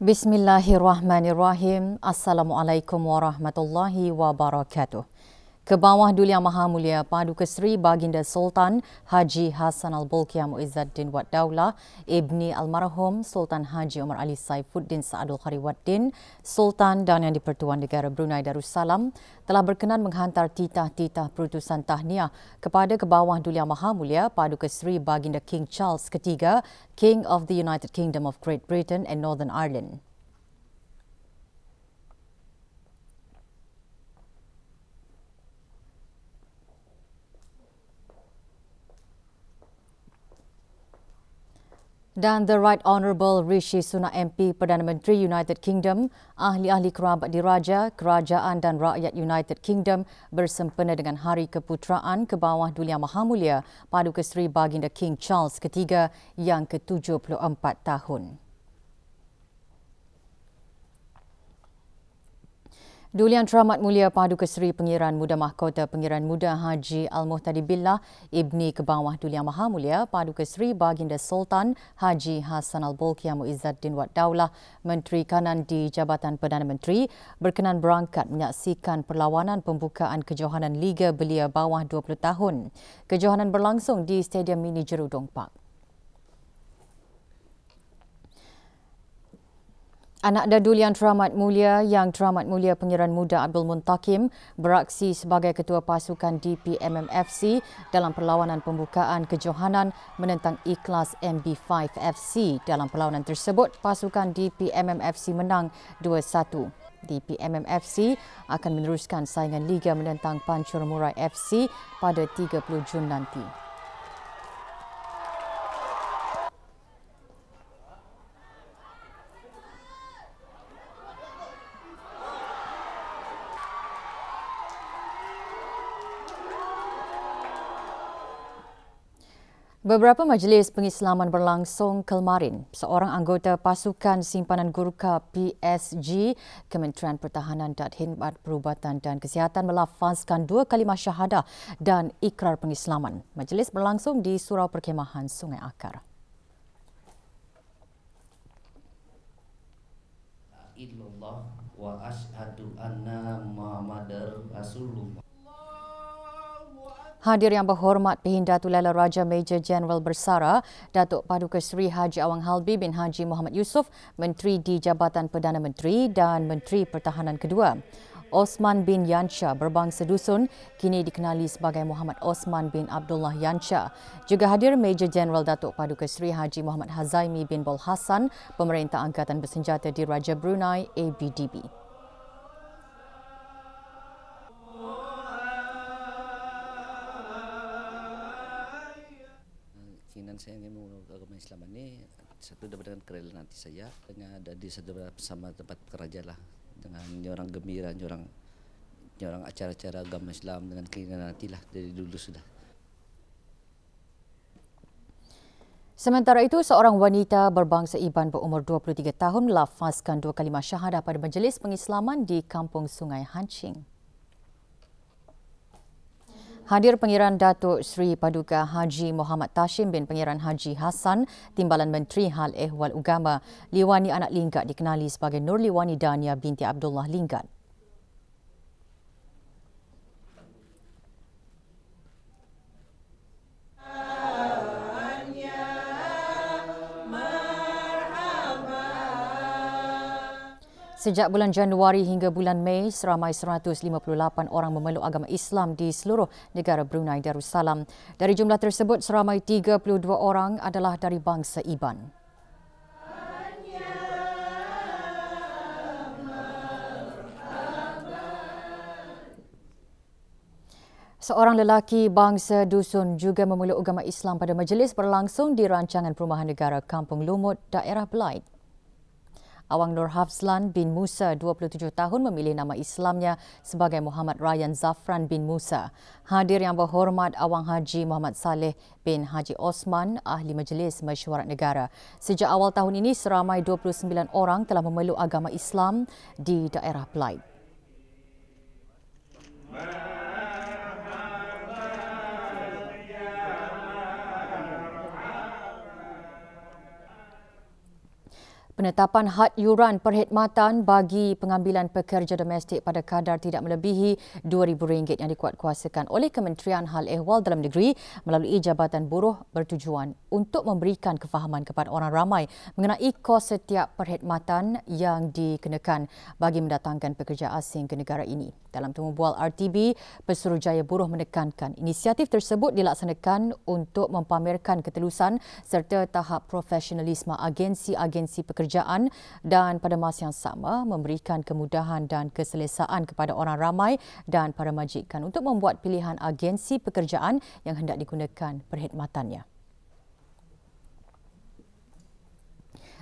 Bismillahirrahmanirrahim. Assalamualaikum warahmatullahi wabarakatuh. Ke bawah Duli Yang Maha Mulia Paduka Seri Baginda Sultan Haji Hassan Al-Bolkiah Muizzaddin Wad Daulah Ibni Almarhum Sultan Haji Omar Ali Saifuddin Saadul Khariwaddin Sultan dan Yang di-Pertuan Negara Brunei Darussalam telah berkenan menghantar titah-titah perutusan tahniah kepada ke bawah Duli Yang Maha Mulia Paduka Seri Baginda King Charles III, King of the United Kingdom of Great Britain and Northern Ireland. Dan The Right Honourable Rishi Sunak MP Perdana Menteri United Kingdom, ahli-ahli kerabat diraja, kerajaan dan rakyat United Kingdom bersempena dengan Hari Keputeraan ke bawah Duli Yang Maha Mulia Paduka Seri Baginda King Charles III yang ke-74 tahun. Duli Yang Teramat Mulia Paduka Seri Pengiran Muda Mahkota Pengiran Muda Haji Al-Muhtadi Billah Ibni Kebawah Duli Yang Maha Mulia Paduka Seri Baginda Sultan Haji Hassan Al-Bolkiah Muizzaddin Wad Daulah Menteri Kanan di Jabatan Perdana Menteri berkenan berangkat menyaksikan perlawanan pembukaan kejohanan Liga Belia bawah 20 tahun. Kejohanan berlangsung di Stadium Mini Jerudong Park. Anak Duli Yang Teramat Mulia Pengiran Muda Abdul Muntakim beraksi sebagai Ketua Pasukan DPMMFC dalam perlawanan pembukaan kejohanan menentang Ikhlas MB5FC. Dalam perlawanan tersebut, pasukan DPMMFC menang 2-1. DPMMFC akan meneruskan saingan Liga menentang Pancur Murai FC pada 30 Jun nanti. Beberapa majlis pengislaman berlangsung kemarin. Seorang anggota pasukan simpanan Gurkha PSG, Kementerian Pertahanan dan Khidmat Perubatan dan Kesihatan melafazkan 2 kalimah syahadah dan ikrar pengislaman. Majlis berlangsung di Surau Perkhemahan Sungai Akar. Illallah wa ashhadu anna Muhammadar Rasulullah. Hadir Yang Berhormat Pehindatul Laila Raja Major Jeneral Bersara Datuk Paduka Seri Haji Awang Halbi bin Haji Muhammad Yusof, Menteri di Jabatan Perdana Menteri dan Menteri Pertahanan kedua. Osman bin Yancha berbangsa dusun kini dikenali sebagai Muhammad Osman bin Abdullah Yancha. Juga hadir Major Jeneral Datuk Paduka Seri Haji Muhammad Hazaimi bin Bol Hassan, Pemerintah Angkatan Bersenjata di Raja Brunei ABDB. Keinginan saya ingin memeluk agama Islam ini satu dengan kerelaan hati saya, hanya ada di satu bersama tempat kerja lah dengan orang gembira, orang acara-acara agama Islam dengan keinginan hati lah dari dulu sudah. Sementara itu, seorang wanita berbangsa Iban berumur 23 tahun melafazkan 2 kalimah syahadah pada majlis pengislaman di Kampung Sungai Hancing. Hadir Pengiran Datuk Seri Paduka Haji Muhammad Tashim bin Pengiran Haji Hassan, Timbalan Menteri Hal Ehwal Agama, Liwani anak Linggat dikenali sebagai Nur Liwani Dania binti Abdullah Linggat. Sejak bulan Januari hingga bulan Mei, seramai 158 orang memeluk agama Islam di seluruh negara Brunei Darussalam. Dari jumlah tersebut, seramai 32 orang adalah dari bangsa Iban. Seorang lelaki bangsa dusun juga memeluk agama Islam pada majlis berlangsung di Rancangan Perumahan Negara Kampung Lumut, daerah Belait. Awang Nur Hafzlan bin Musa, 27 tahun, memilih nama Islamnya sebagai Muhammad Ryan Zafran bin Musa. Hadir Yang Berhormat Awang Haji Muhammad Saleh bin Haji Osman, Ahli Majlis Mesyuarat Negara. Sejak awal tahun ini, seramai 29 orang telah memeluk agama Islam di daerah Belait. Penetapan had yuran perkhidmatan bagi pengambilan pekerja domestik pada kadar tidak melebihi RM2,000 yang dikuatkuasakan oleh Kementerian Hal Ehwal Dalam Negeri melalui Jabatan Buruh bertujuan untuk memberikan kefahaman kepada orang ramai mengenai kos setiap perkhidmatan yang dikenakan bagi mendatangkan pekerja asing ke negara ini. Dalam temu bual RTB, Pesuruhjaya Buruh menekankan inisiatif tersebut dilaksanakan untuk mempamerkan ketelusan serta tahap profesionalisme agensi-agensi pekerjaan dan pada masa yang sama memberikan kemudahan dan keselesaan kepada orang ramai dan para majikan untuk membuat pilihan agensi pekerjaan yang hendak digunakan perkhidmatannya.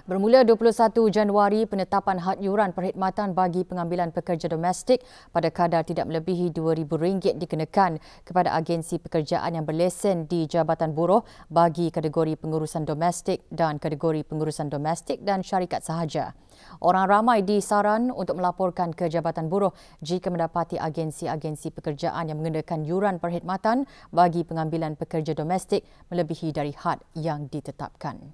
Bermula 21 Januari, penetapan had yuran perkhidmatan bagi pengambilan pekerja domestik pada kadar tidak melebihi RM2,000 dikenakan kepada agensi pekerjaan yang berlesen di Jabatan Buruh bagi kategori pengurusan domestik dan kategori pengurusan domestik dan syarikat sahaja. Orang ramai disaran untuk melaporkan ke Jabatan Buruh jika mendapati agensi-agensi pekerjaan yang mengenakan yuran perkhidmatan bagi pengambilan pekerja domestik melebihi dari had yang ditetapkan.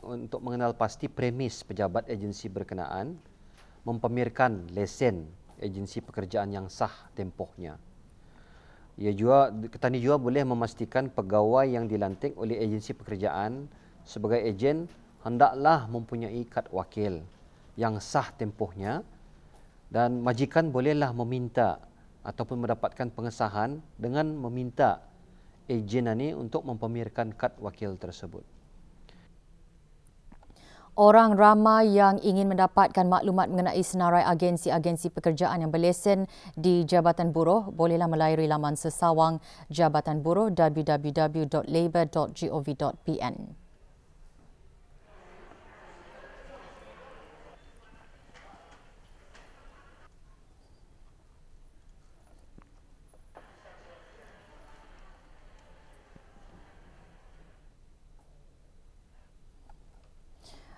Untuk mengenal pasti premis pejabat agensi berkenaan mempamerkan lesen agensi pekerjaan yang sah tempohnya. Petani juga boleh memastikan pegawai yang dilantik oleh agensi pekerjaan sebagai ejen hendaklah mempunyai kad wakil yang sah tempohnya dan majikan bolehlah meminta ataupun mendapatkan pengesahan dengan meminta ejen ini untuk mempamerkan kad wakil tersebut. Orang ramai yang ingin mendapatkan maklumat mengenai senarai agensi-agensi pekerjaan yang berlesen di Jabatan Buruh bolehlah melayari laman sesawang Jabatan Buruh www.labor.gov.pn.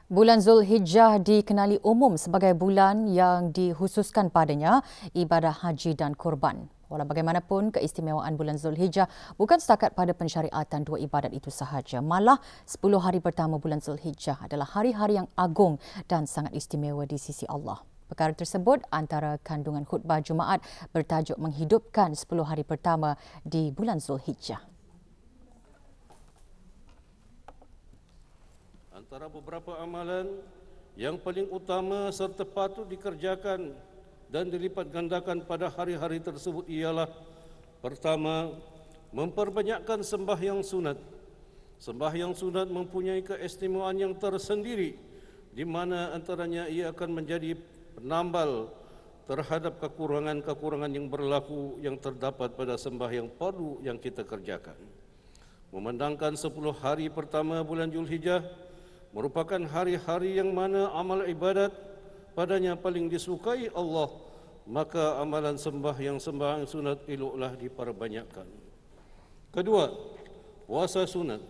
Bulan Zulhijjah dikenali umum sebagai bulan yang dikhususkan padanya ibadah haji dan kurban. Walau bagaimanapun, keistimewaan bulan Zulhijjah bukan setakat pada pensyariatan dua ibadat itu sahaja. Malah 10 hari pertama bulan Zulhijjah adalah hari-hari yang agung dan sangat istimewa di sisi Allah. Perkara tersebut antara kandungan khutbah Jumaat bertajuk menghidupkan 10 hari pertama di bulan Zulhijjah. Antara beberapa amalan yang paling utama serta patut dikerjakan dan dilipat gandakan pada hari-hari tersebut ialah: pertama, memperbanyakkan sembahyang sunat. Sembahyang sunat mempunyai keistimewaan yang tersendiri di mana antaranya ia akan menjadi penambal terhadap kekurangan-kekurangan yang berlaku yang terdapat pada sembahyang fardu yang kita kerjakan. Memandangkan 10 hari pertama bulan Zulhijjah merupakan hari-hari yang mana amal ibadat padanya paling disukai Allah, maka amalan sembahyang sunat eloklah diperbanyakkan. Kedua, puasa sunat.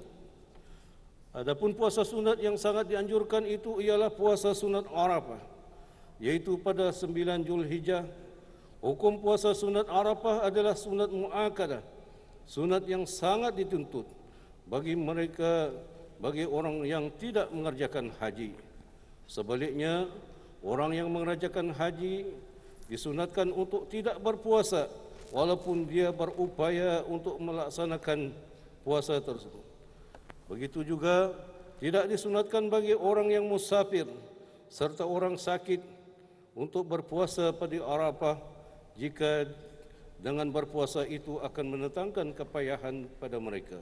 Adapun puasa sunat yang sangat dianjurkan itu ialah puasa sunat Arafah, yaitu pada 9 Zulhijjah. Hukum puasa sunat Arafah adalah sunat muakkadah, sunat yang sangat dituntut bagi orang yang tidak mengerjakan haji. Sebaliknya, orang yang mengerjakan haji disunatkan untuk tidak berpuasa walaupun dia berupaya untuk melaksanakan puasa tersebut. Begitu juga tidak disunatkan bagi orang yang musafir serta orang sakit untuk berpuasa pada Arafah jika dengan berpuasa itu akan mendatangkan kepayahan pada mereka.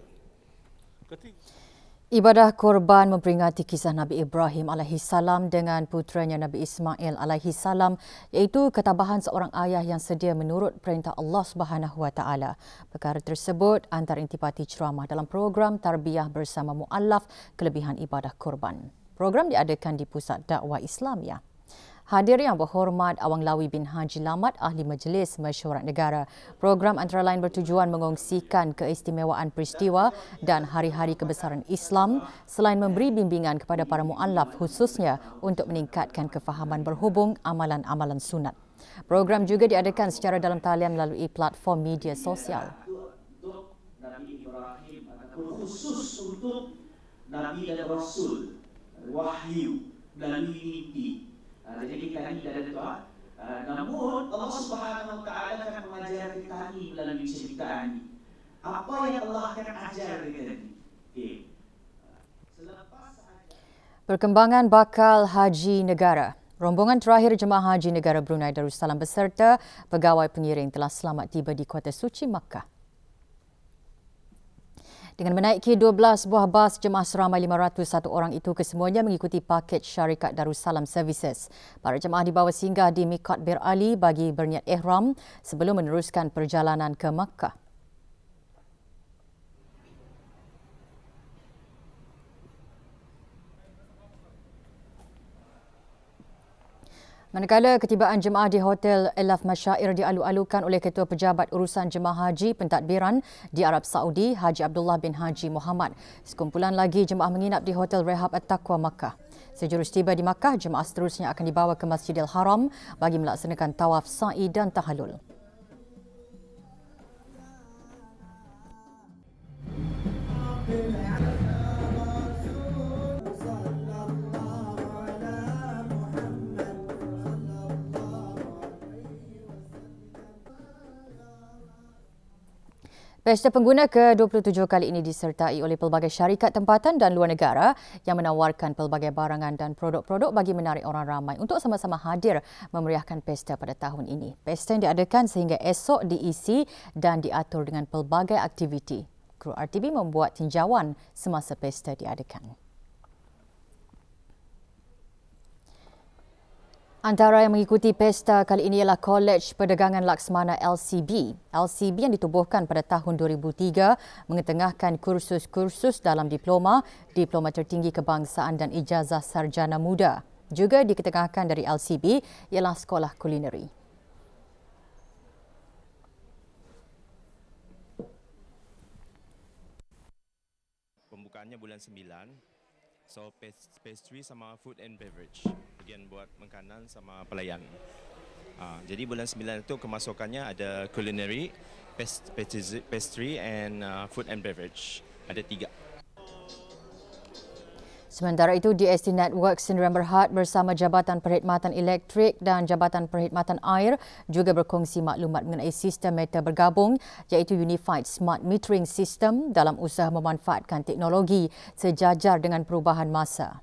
Ibadah korban memperingati kisah Nabi Ibrahim alaihissalam dengan puteranya Nabi Ismail alaihissalam, iaitu ketabahan seorang ayah yang sedia menurut perintah Allah Subhanahu Wa Taala. Perkara tersebut antara intipati ceramah dalam program Tarbiyah Bersama Muallaf Kelebihan Ibadah Korban. Program diadakan di Pusat Dakwah Islamiyah. Hadir yang berhormat Awang Lawi bin Haji Lamat, Ahli Majlis Mesyuarat Negara. Program antara lain bertujuan mengongsikan keistimewaan peristiwa dan hari-hari kebesaran Islam selain memberi bimbingan kepada para muallaf khususnya untuk meningkatkan kefahaman berhubung amalan-amalan sunat. Program juga diadakan secara dalam talian melalui platform media sosial. khusus untuk Nabi dan Rasul, wahyu melalui mimpi. Jadi kita ni ada doa. Namun Allah Subhanahu Wa Taala akan mengajar kita ni melalui cerita ini. Apa yang Allah akan ajar kita ni? Okay. Perkembangan bakal haji negara. Rombongan terakhir Jemaah Haji Negara Brunei Darussalam beserta pegawai pengiring telah selamat tiba di Kota Suci Makkah. Dengan menaiki 12 buah bas jemaah seramai 501 orang itu kesemuanya mengikuti pakej syarikat Darussalam Services. Para jemaah dibawa singgah di Miqat Bir Ali bagi berniat ihram sebelum meneruskan perjalanan ke Makkah. Manakala ketibaan jemaah di Hotel Elaf Masyair dialu-alukan oleh Ketua Pejabat Urusan Jemaah Haji Pentadbiran di Arab Saudi, Haji Abdullah bin Haji Muhammad. Sekumpulan lagi jemaah menginap di Hotel Rehab At-Taqwa Makkah. Sejurus tiba di Makkah, jemaah seterusnya akan dibawa ke Masjidil Haram bagi melaksanakan tawaf sa'i dan tahallul. Pesta pengguna ke-27 kali ini disertai oleh pelbagai syarikat tempatan dan luar negara yang menawarkan pelbagai barangan dan produk-produk bagi menarik orang ramai untuk sama-sama hadir memeriahkan pesta pada tahun ini. Pesta yang diadakan sehingga esok diisi dan diatur dengan pelbagai aktiviti. Kru RTB membuat tinjauan semasa pesta diadakan. Antara yang mengikuti pesta kali ini ialah Kolej Perdagangan Laksmana LCB. LCB yang ditubuhkan pada tahun 2003 mengetengahkan kursus-kursus dalam diploma, diploma tertinggi kebangsaan dan ijazah sarjana muda. Juga diketengahkan dari LCB ialah sekolah kulineri. Pembukaannya bulan 9. So pastry sama food and beverage, bagian buat makanan sama pelayan. Jadi bulan 9 itu kemasukannya ada culinary, pastry and food and beverage. Ada 3. Sementara itu, DST Network Sdn Berhad bersama Jabatan Perkhidmatan Elektrik dan Jabatan Perkhidmatan Air juga berkongsi maklumat mengenai sistem meter bergabung iaitu Unified Smart Metering System dalam usaha memanfaatkan teknologi sejajar dengan perubahan masa.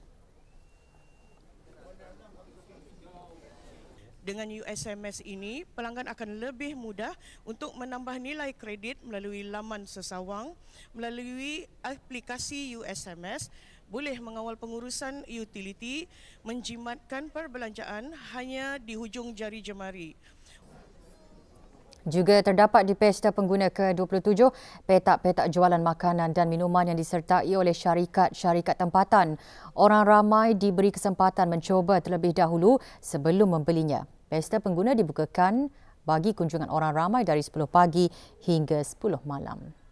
Dengan USMS ini, pelanggan akan lebih mudah untuk menambah nilai kredit melalui laman sesawang, melalui aplikasi USMS, boleh mengawal pengurusan utiliti, menjimatkan perbelanjaan hanya di hujung jari jemari. Juga terdapat di pesta pengguna ke-27 petak-petak jualan makanan dan minuman yang disertai oleh syarikat-syarikat tempatan. Orang ramai diberi kesempatan mencoba terlebih dahulu sebelum membelinya. Pesta pengguna dibukakan bagi kunjungan orang ramai dari 10 pagi hingga 10 malam.